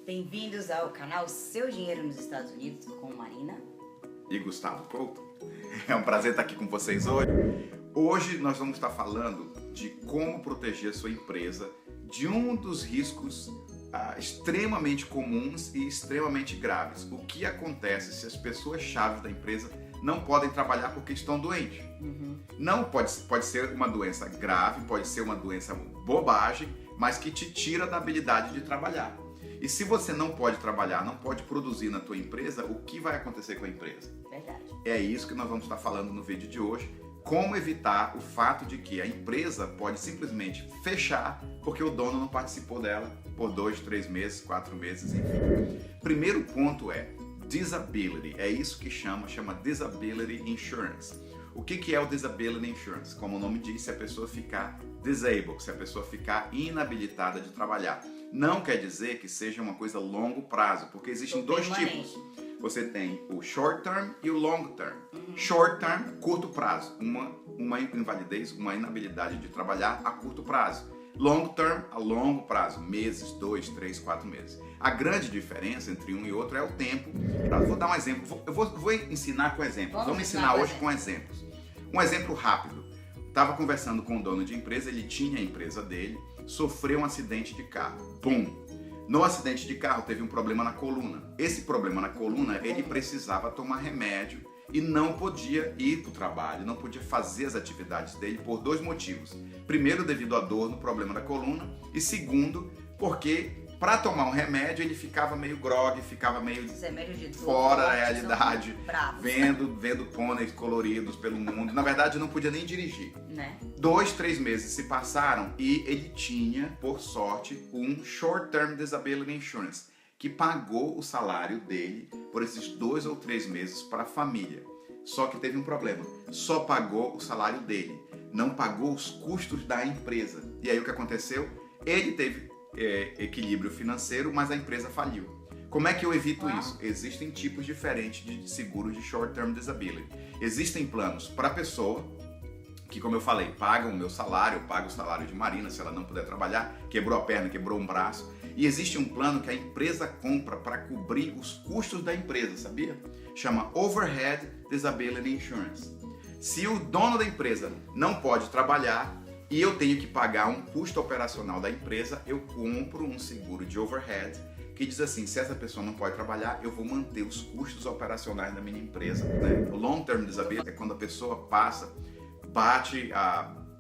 Bem-vindos ao canal Seu Dinheiro nos Estados Unidos com Marina e Gustavo Couto. É um prazer estar aqui com vocês hoje. Hoje nós vamos estar falando de como proteger a sua empresa de um dos riscos extremamente comuns e extremamente graves. O que acontece se as pessoas-chave da empresa não podem trabalhar porque estão doentes? Não pode ser uma doença grave, pode ser uma doença bobagem, mas que te tira da habilidade de trabalhar. E se você não pode trabalhar, não pode produzir na tua empresa, o que vai acontecer com a empresa? Verdade. É isso que nós vamos estar falando no vídeo de hoje. Como evitar o fato de que a empresa pode simplesmente fechar porque o dono não participou dela por 2, 3 meses, 4 meses, enfim. Primeiro ponto é disability. É isso que chama disability insurance. O que é o disability insurance? Como o nome diz, se a pessoa ficar disabled, se a pessoa ficar inabilitada de trabalhar. Não quer dizer que seja uma coisa a longo prazo, porque existem dois tipos. Você tem o short term e o long term. Short term, curto prazo, uma invalidez, uma inabilidade de trabalhar a curto prazo. Long term, a longo prazo, meses, 2, 3, 4 meses. A grande diferença entre um e outro é o tempo. Vou dar um exemplo, eu vou ensinar com exemplos. Vamos ensinar hoje com exemplos. Um exemplo rápido. Estava conversando com o dono de empresa, ele tinha a empresa dele, sofreu um acidente de carro. Pum! No acidente de carro teve um problema na coluna. Esse problema na coluna, ele precisava tomar remédio e não podia ir para o trabalho, não podia fazer as atividades dele por 2 motivos. Primeiro, devido à dor no problema da coluna, e segundo, porque para tomar um remédio ele ficava meio grogue, ficava meio fora da realidade, vendo pôneis coloridos pelo mundo. Na verdade, não podia nem dirigir. 2, 3 meses se passaram e ele tinha, por sorte, um Short Term Disability Insurance, que pagou o salário dele por esses 2 ou 3 meses para a família. Só que teve um problema, só pagou o salário dele, não pagou os custos da empresa. E aí o que aconteceu? Ele teve equilíbrio financeiro, mas a empresa faliu. Como é que eu evito isso? Existem tipos diferentes de seguro de Short Term Disability. Existem planos para a pessoa, que, como eu falei, pagam o meu salário, eu pago o salário de Marina se ela não puder trabalhar, quebrou a perna, quebrou um braço. E existe um plano que a empresa compra para cobrir os custos da empresa, sabia? Chama Overhead Disability Insurance. Se o dono da empresa não pode trabalhar e eu tenho que pagar um custo operacional da empresa, eu compro um seguro de overhead que diz assim, se essa pessoa não pode trabalhar, eu vou manter os custos operacionais da minha empresa. O Long Term Disability é quando a pessoa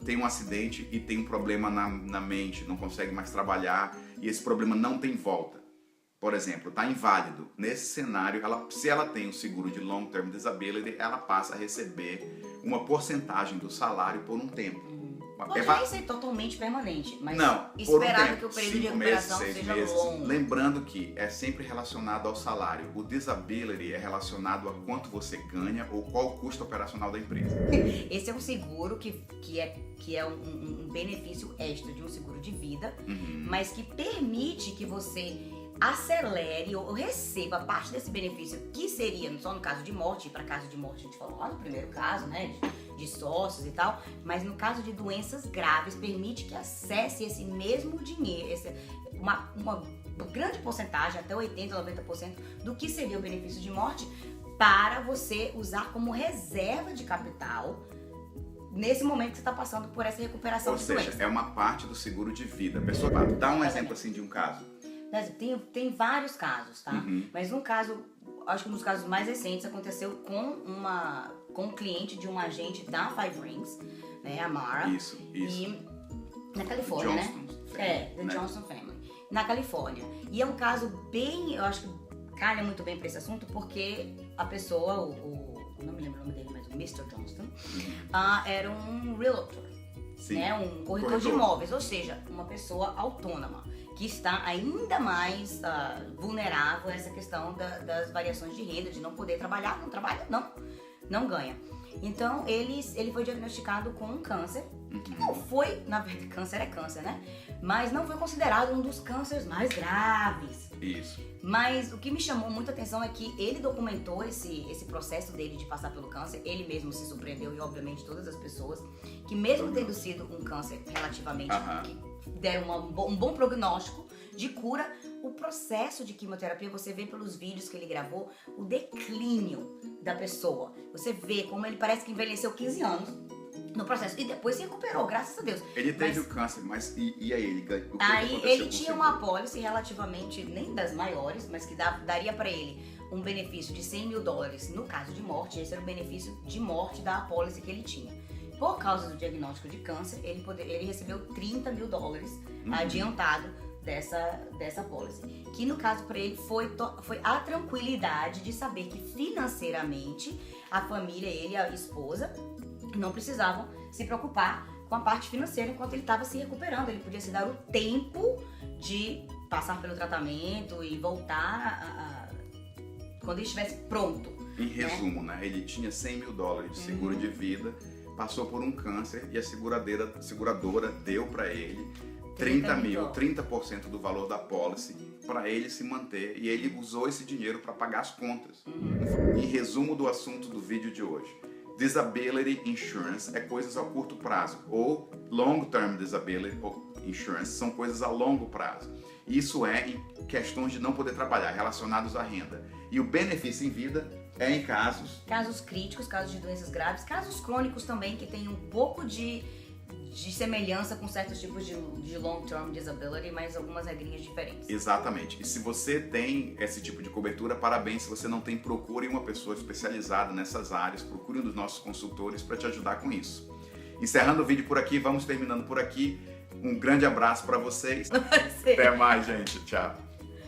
tem um acidente e tem um problema na mente, não consegue mais trabalhar e esse problema não tem volta. Por exemplo, está inválido. Nesse cenário, se ela tem um seguro de Long Term Disability, ela passa a receber uma porcentagem do salário por um tempo. Pode nem ser totalmente permanente, mas não, esperado que o período de recuperação seja longo. Lembrando que é sempre relacionado ao salário. O disability é relacionado a quanto você ganha ou qual o custo operacional da empresa. Esse é um seguro que é um benefício extra de um seguro de vida, mas que permite que você acelere ou receba parte desse benefício, que seria só no caso de morte, e para caso de morte a gente falou lá no primeiro caso, né, de sócios e tal, mas no caso de doenças graves, permite que acesse esse mesmo dinheiro, uma grande porcentagem, até 80%, 90% do que seria o benefício de morte, para você usar como reserva de capital nesse momento que você está passando por essa recuperação de doença. Ou seja, é uma parte do seguro de vida. A pessoa dá um exemplo assim de um caso. Tem vários casos, tá? Mas um caso, acho que um dos casos mais recentes aconteceu com um cliente de um agente da Five Rings, né, a Mara. Isso. E na Califórnia, Johnston, The Johnston Family, na Califórnia. E é um caso bem, eu acho que calha muito bem para esse assunto, porque a pessoa, eu não me lembro o nome dele, mas o Mr. Johnston, era um realtor, né, um corretor de imóveis, ou seja, uma pessoa autônoma, que está ainda mais vulnerável a essa questão das variações de renda, de não poder trabalhar, não trabalha, não ganha. Então, ele foi diagnosticado com um câncer, que não foi, na verdade, câncer é câncer, né? Mas não foi considerado um dos cânceres mais graves. Isso. Mas o que me chamou muita atenção é que ele documentou esse processo dele de passar pelo câncer, ele mesmo se surpreendeu e, obviamente, todas as pessoas, que mesmo tendo sido um câncer relativamente, que deram um bom prognóstico de cura, o processo de quimioterapia, você vê pelos vídeos que ele gravou, o declínio da pessoa. Você vê como ele parece que envelheceu 15 anos no processo. E depois se recuperou, graças a Deus. Ele teve o câncer, mas e aí? O que aí aconteceu ele com tinha o uma seguro? apólice relativamente, nem das maiores, mas que daria pra ele um benefício de $100 mil no caso de morte. Esse era o benefício de morte da apólice que ele tinha. Por causa do diagnóstico de câncer, ele recebeu $30 mil adiantado dessa apólice. Que no caso para ele foi a tranquilidade de saber que financeiramente a família, ele e a esposa, não precisavam se preocupar com a parte financeira enquanto ele estava se recuperando. Ele podia se dar o tempo de passar pelo tratamento e voltar quando ele estivesse pronto. Em resumo, né? Ele tinha $100 mil de seguro de vida, passou por um câncer e a seguradora deu para ele 30% do valor da pólice para ele se manter, e ele usou esse dinheiro para pagar as contas. Em resumo do assunto do vídeo de hoje, Disability Insurance é coisas a curto prazo, ou Long Term Disability Insurance são coisas a longo prazo. Isso é em questões de não poder trabalhar, relacionados à renda. E o benefício em vida é em casos críticos, casos de doenças graves, casos crônicos também, que tem um pouco de semelhança com certos tipos de long-term disability, mas algumas regrinhas diferentes. Exatamente. E se você tem esse tipo de cobertura, parabéns. Se você não tem, procure uma pessoa especializada nessas áreas, procure um dos nossos consultores para te ajudar com isso. Encerrando o vídeo por aqui, vamos terminando por aqui. Um grande abraço para vocês. Até mais, gente. Tchau.